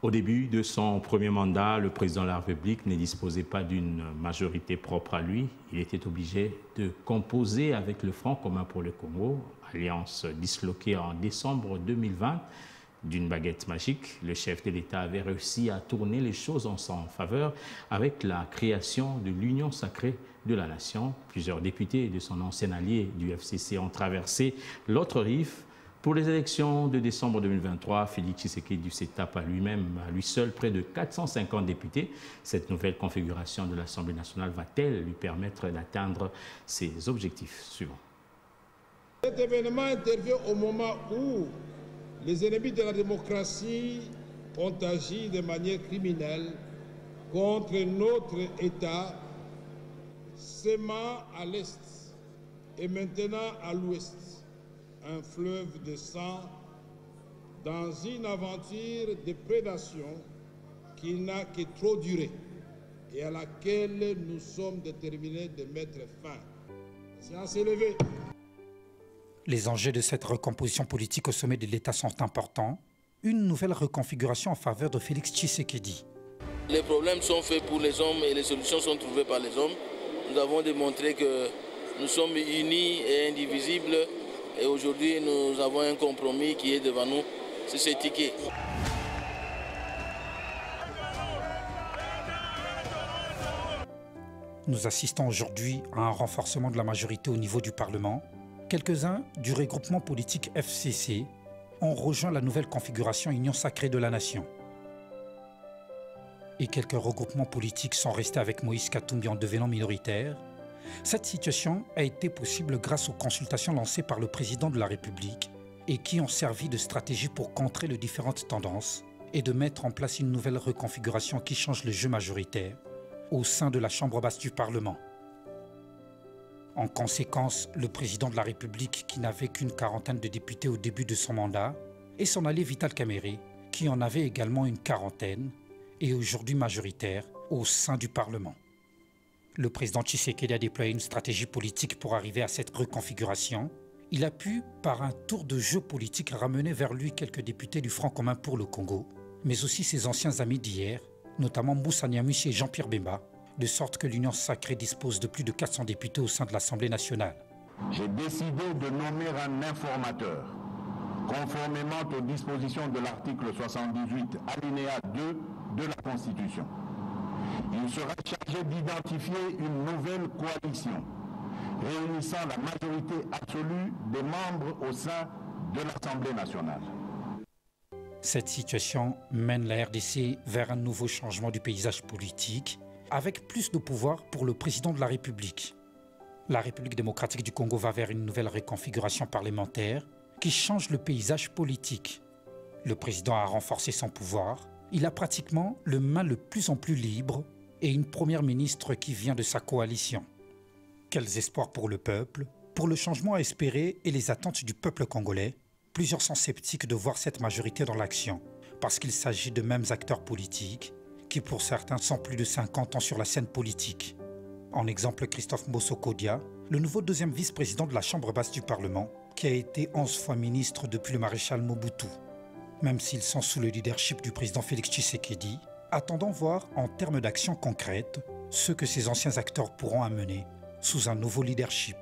Au début de son premier mandat, le président de la République ne disposait pas d'une majorité propre à lui. Il était obligé de composer avec le Front commun pour le Congo, alliance disloquée en décembre 2020. D'une baguette magique, le chef de l'État avait réussi à tourner les choses en sa faveur avec la création de l'Union sacrée de la nation. Plusieurs députés de son ancien allié du FCC ont traversé l'autre rive. Pour les élections de décembre 2023, Félix Tshisekedi s'est tapé à lui-même, à lui seul, près de 450 députés. Cette nouvelle configuration de l'Assemblée nationale va-t-elle lui permettre d'atteindre ses objectifs suivants? Cet événement intervient au moment où les ennemis de la démocratie ont agi de manière criminelle contre notre État, sémant à l'Est et maintenant à l'Ouest un fleuve de sang dans une aventure de prédation qui n'a que trop duré et à laquelle nous sommes déterminés de mettre fin. Séance élevée. Les enjeux de cette recomposition politique au sommet de l'État sont importants. Une nouvelle reconfiguration en faveur de Félix Tshisekedi. Les problèmes sont faits pour les hommes et les solutions sont trouvées par les hommes. Nous avons démontré que nous sommes unis et indivisibles. Et aujourd'hui, nous avons un compromis qui est devant nous, c'est ce ticket. Nous assistons aujourd'hui à un renforcement de la majorité au niveau du Parlement. Quelques-uns du regroupement politique FCC ont rejoint la nouvelle configuration Union sacrée de la nation. Et quelques regroupements politiques sont restés avec Moïse Katumbi en devenant minoritaires. Cette situation a été possible grâce aux consultations lancées par le président de la République et qui ont servi de stratégie pour contrer les différentes tendances et de mettre en place une nouvelle reconfiguration qui change le jeu majoritaire au sein de la Chambre basse du Parlement. En conséquence, le président de la République, qui n'avait qu'une quarantaine de députés au début de son mandat, et son allié Vital Kamerhe, qui en avait également une quarantaine, est aujourd'hui majoritaire au sein du Parlement. Le président Tshisekedi a déployé une stratégie politique pour arriver à cette reconfiguration. Il a pu, par un tour de jeu politique, ramener vers lui quelques députés du Front commun pour le Congo, mais aussi ses anciens amis d'hier, notamment Moussa Nyamwisi et Jean-Pierre Bemba, de sorte que l'Union sacrée dispose de plus de 400 députés au sein de l'Assemblée nationale. J'ai décidé de nommer un informateur, conformément aux dispositions de l'article 78, alinéa 2 de la Constitution. Il sera chargé d'identifier une nouvelle coalition réunissant la majorité absolue des membres au sein de l'Assemblée nationale. Cette situation mène la RDC vers un nouveau changement du paysage politique, avec plus de pouvoir pour le président de la République. La République démocratique du Congo va vers une nouvelle reconfiguration parlementaire qui change le paysage politique. Le président a renforcé son pouvoir. Il a pratiquement le main de plus en plus libre et une première ministre qui vient de sa coalition. Quels espoirs pour le peuple, pour le changement à espérer et les attentes du peuple congolais. Plusieurs sont sceptiques de voir cette majorité dans l'action, parce qu'il s'agit de mêmes acteurs politiques qui pour certains sont plus de 50 ans sur la scène politique. En exemple, Christophe Mbosso-Kodia, le nouveau deuxième vice-président de la Chambre basse du Parlement, qui a été 11 fois ministre depuis le maréchal Mobutu. Même s'ils sont sous le leadership du président Félix Tshisekedi, attendons voir en termes d'actions concrètes ce que ces anciens acteurs pourront amener sous un nouveau leadership.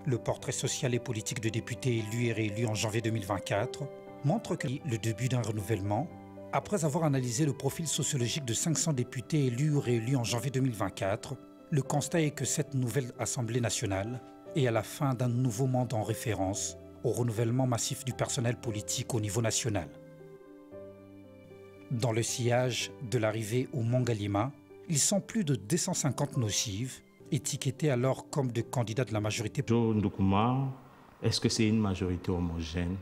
Le portrait social et politique de députés élus et réélus en janvier 2024 montre que le début d'un renouvellement, après avoir analysé le profil sociologique de 500 députés élus ou réélus en janvier 2024, le constat est que cette nouvelle Assemblée nationale est à la fin d'un nouveau mandat en référence au renouvellement massif du personnel politique au niveau national. Dans le sillage de l'arrivée au Mont Galima, ils sont plus de 250 nocives, étiquetés alors comme des candidats de la majorité. Joe Ndoukuma, est-ce que c'est une majorité homogène?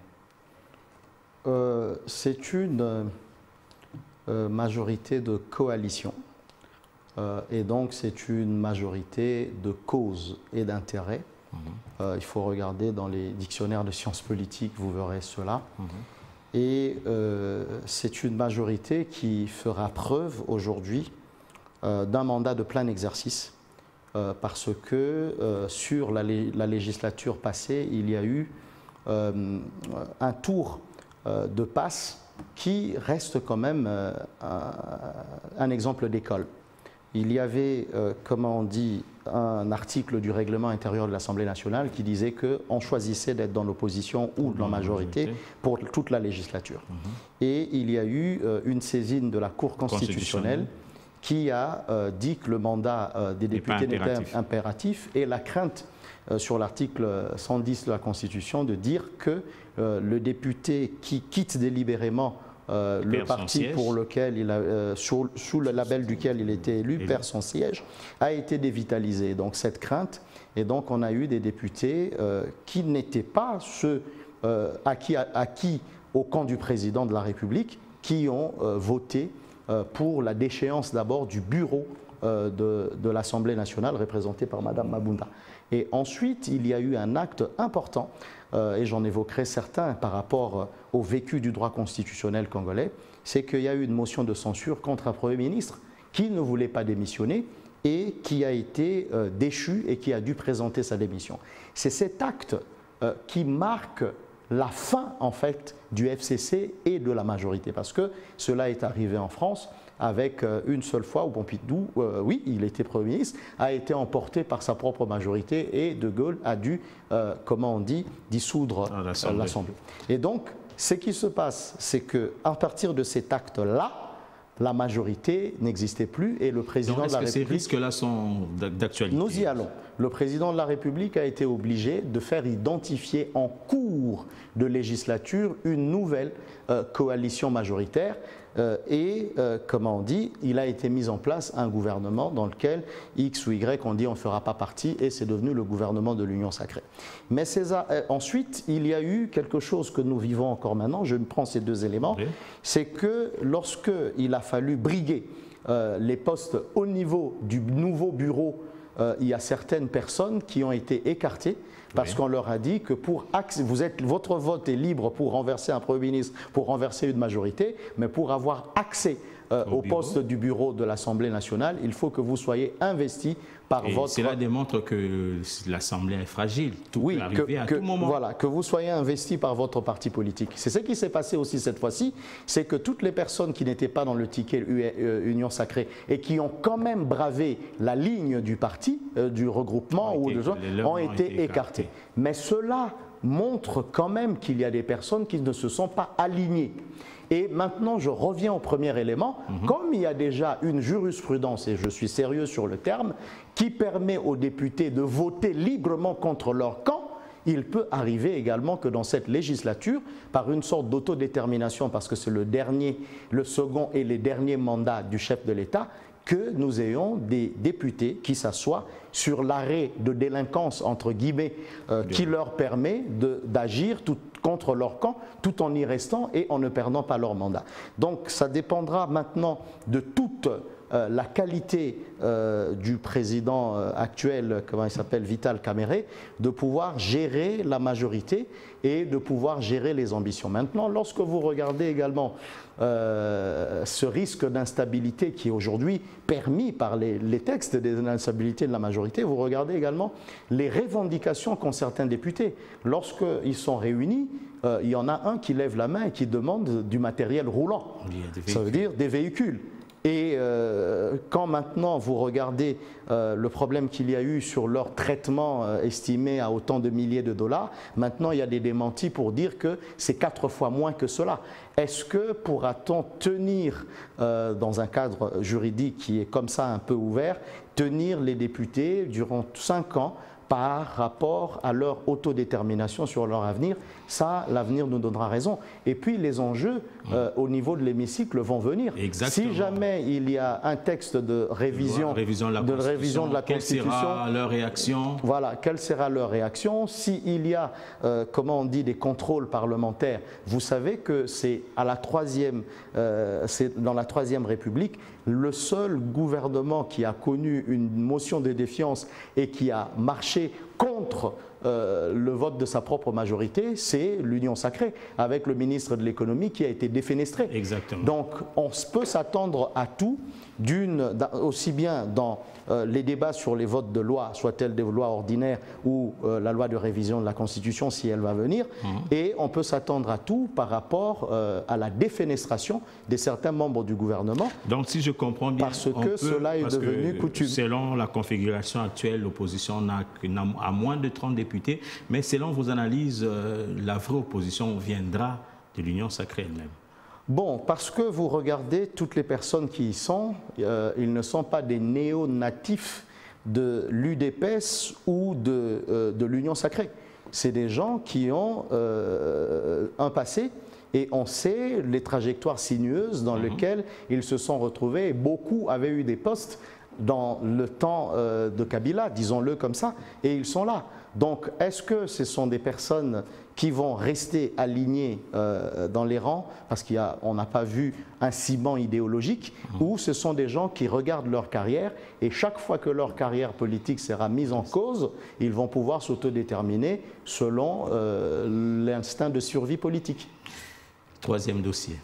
C'est une majorité de coalition. Et donc c'est une majorité de causes et d'intérêts. Il faut regarder dans les dictionnaires de sciences politiques, vous verrez cela. Et c'est une majorité qui fera preuve aujourd'hui d'un mandat de plein exercice. Parce que sur la législature passée, il y a eu un tour de passe qui reste quand même un exemple d'école. Il y avait, comment on dit, un article du règlement intérieur de l'Assemblée nationale qui disait qu'on choisissait d'être dans l'opposition ou dans la majorité pour toute la législature. Et il y a eu une saisine de la Cour constitutionnelle qui a dit que le mandat des députés n'était impératif, et la crainte sur l'article 110 de la Constitution de dire que le député qui quitte délibérément le parti pour lequel il a, sous le label duquel il était élu, perd son siège, a été dévitalisé. Donc cette crainte, et donc on a eu des députés qui n'étaient pas ceux acquis au camp du président de la République, qui ont voté pour la déchéance d'abord du bureau de l'Assemblée nationale représenté par Mme Mabunda. Et ensuite, il y a eu un acte important, et j'en évoquerai certains par rapport au vécu du droit constitutionnel congolais, c'est qu'il y a eu une motion de censure contre un Premier ministre qui ne voulait pas démissionner et qui a été déchu et qui a dû présenter sa démission. C'est cet acte qui marque la fin, en fait, du FCC et de la majorité, parce que cela est arrivé en France avec une seule fois où Pompidou, oui, il était Premier ministre, a été emporté par sa propre majorité et De Gaulle a dû, comment on dit, dissoudre l'Assemblée. Et donc, ce qui se passe, c'est qu'à partir de cet acte-là, la majorité n'existait plus et le président de la République... Est-ce que ces risques-là sont d'actualité? Nous y allons. Le président de la République a été obligé de faire identifier en cours de législature une nouvelle coalition majoritaire comment on dit, il a été mis en place un gouvernement dans lequel X ou Y, on dit on ne fera pas partie, et c'est devenu le gouvernement de l'Union sacrée. Mais ensuite, il y a eu quelque chose que nous vivons encore maintenant, je prends ces deux éléments, c'est que lorsqu'il a fallu briguer les postes au niveau du nouveau bureau, il y a certaines personnes qui ont été écartées parce qu'on leur a dit que votre vote est libre pour renverser un Premier ministre, pour renverser une majorité, mais pour avoir accès au poste du bureau de l'Assemblée nationale, il faut que vous soyez investi par votre... Cela démontre que l'Assemblée est fragile, tout peut arriver à tout moment. Voilà, que vous soyez investi par votre parti politique. C'est ce qui s'est passé aussi cette fois-ci, c'est que toutes les personnes qui n'étaient pas dans le ticket Union sacrée et qui ont quand même bravé la ligne du parti, du regroupement ont été écartées. Mais cela montre quand même qu'il y a des personnes qui ne se sont pas alignées. Et maintenant, je reviens au premier élément. Comme il y a déjà une jurisprudence, et je suis sérieux sur le terme, qui permet aux députés de voter librement contre leur camp, il peut arriver également que dans cette législature, par une sorte d'autodétermination, parce que c'est le second et les derniers mandats du chef de l'État, que nous ayons des députés qui s'assoient sur l'arrêt de délinquance, entre guillemets, qui leur permet d'agir contre leur camp, tout en y restant et en ne perdant pas leur mandat. Donc ça dépendra maintenant de toute la qualité du président actuel, comment il s'appelle, Vital Kamerhe, de pouvoir gérer la majorité et de pouvoir gérer les ambitions. Maintenant, lorsque vous regardez également ce risque d'instabilité qui est aujourd'hui permis par les textes d'instabilité de la majorité, vous regardez également les revendications qu'ont certains députés. Lorsqu'ils sont réunis, il y en a un qui lève la main et qui demande du matériel roulant. Ça veut dire des véhicules. Et quand maintenant vous regardez le problème qu'il y a eu sur leur traitement estimé à autant de milliers de dollars, maintenant il y a des démentis pour dire que c'est 4 fois moins que cela. Est-ce que pourra-t-on tenir, dans un cadre juridique qui est comme ça un peu ouvert, tenir les députés durant 5 ans par rapport à leur autodétermination sur leur avenir? Ça, l'avenir nous donnera raison. Et puis les enjeux au niveau de l'hémicycle vont venir. Exactement. Si jamais il y a un texte de révision, de la Constitution, quelle sera leur réaction? Voilà, quelle sera leur réaction? S'il y a, comment on dit, des contrôles parlementaires, vous savez que c'est dans la Troisième République, le seul gouvernement qui a connu une motion de défiance et qui a marché contre le vote de sa propre majorité, c'est l'Union sacrée, avec le ministre de l'économie qui a été défenestré. Exactement. Donc on peut s'attendre à tout, aussi bien dans les débats sur les votes de loi, soit-elles des lois ordinaires ou la loi de révision de la Constitution si elle va venir, et on peut s'attendre à tout par rapport à la défenestration de certains membres du gouvernement. Donc si je comprends bien, parce que cela est devenu coutume. Selon la configuration actuelle, l'opposition n'a à moins de 30 députés, mais selon vos analyses, la vraie opposition viendra de l'Union sacrée elle-même. Bon, parce que vous regardez toutes les personnes qui y sont, ils ne sont pas des néo-natifs de l'UDPS ou de l'Union sacrée. C'est des gens qui ont un passé et on sait les trajectoires sinueuses dans lesquelles ils se sont retrouvés. Et beaucoup avaient eu des postes dans le temps de Kabila, disons-le comme ça, et ils sont là. Donc, est-ce que ce sont des personnes qui vont rester alignées dans les rangs, parce qu'on n'a pas vu un ciment idéologique, ou ce sont des gens qui regardent leur carrière, et chaque fois que leur carrière politique sera mise en cause, ils vont pouvoir s'autodéterminer selon l'instinct de survie politique. Troisième dossier.